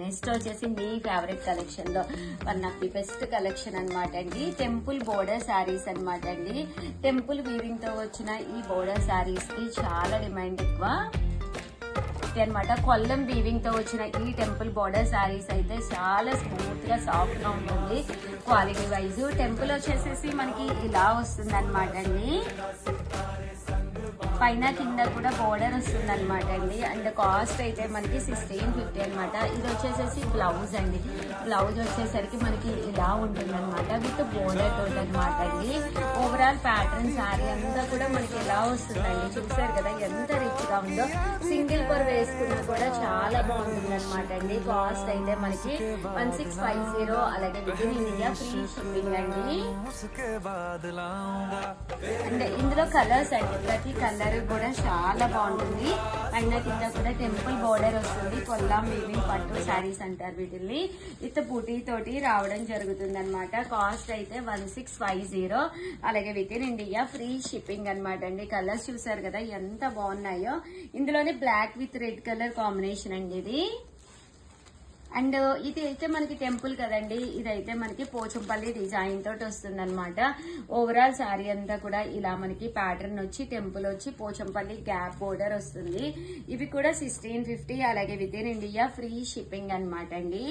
Next వచ్చేసి మీ favourite collection లో one of the best collection అనమాట అండి. టెంపుల్ బోర్డర్ శారీస్ అనమాట అండి. టెంపుల్ వీవింగ్ తో వచ్చిన ఈ బోర్డర్ శారీస్ కి చాలా డిమాండ్ ఎక్కువ అనమాట. కొల్లం వీవింగ్ తో వచ్చిన ఈ టెంపుల్ బోర్డర్ శారీస్ అయితే చాలా స్మూత్ గా సాఫ్ట్ గా ఉంటుంది. క్వాలిటీ వైజ్ టెంపుల్ వచ్చేసేసి మనకి ఇలా వస్తుంది అనమాట అండి. పైన కింద కూడా బోర్డర్ వస్తుంది అనమాట అండి. అండ్ కాస్ట్ అయితే మనకి 1650 అనమాట. ఇది వచ్చేసేసి బ్లౌజ్ అండి. బ్లౌజ్ వచ్చేసరికి మనకి ఇలా ఉంటుంది అనమాట విత్ బోర్డర్ తోటి అనమాట అండి. ఓవరాల్ ప్యాటర్న్ శారీ అంతా కూడా మనకి ఇలా వస్తుందండి. చూసారు కదా ఎంత రిచ్ గా ఉందో. సింగిల్ కొర్ వేసుకున్నా కూడా చాలా బాగుంటుంది అనమాట అండి. కాస్ట్ అయితే మనకి 1650. అలాగే with in India free shipping అండి. అండ్ ఇందులో కలర్స్ అండి. ప్రతి కలర్ కూడా చాలా బాగుంటుంది. పైన కింద కూడా టెంపుల్ బోర్డర్ వస్తుంది. కొల్లాం వీవింగ్ పట్టు శారీస్ అంటారు వీటిని. విత్ బూటీ తోటి రావడం జరుగుతుంది అనమాట. కాస్ట్ అయితే 1650. అలాగే with in India free shipping అనమాట అండి. కలర్స్ చూసారు కదా ఎంత బాగున్నాయో. ఇందులోనే black with red colour combination అండి ఇది. అండ్ ఇది అయితే మనకి టెంపుల్ కదండి. ఇదైతే మనకి పోచంపల్లి డిజైన్ తోటి వస్తుంది అనమాట. ఓవరాల్ శారీ అంతా కూడా ఇలా మనకి ప్యాటర్న్ వచ్చి టెంపుల్ వచ్చి పోచంపల్లి గ్యాప్ బోర్డర్ వస్తుంది. ఇవి కూడా 1650. అలాగే with in India free shipping అనమాట అండి.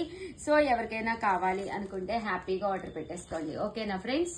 సో ఎవరికైనా కావాలి అనుకుంటే హ్యాపీగా ఆర్డర్ పెట్టేసుకోండి. ఓకేనా ఫ్రెండ్స్.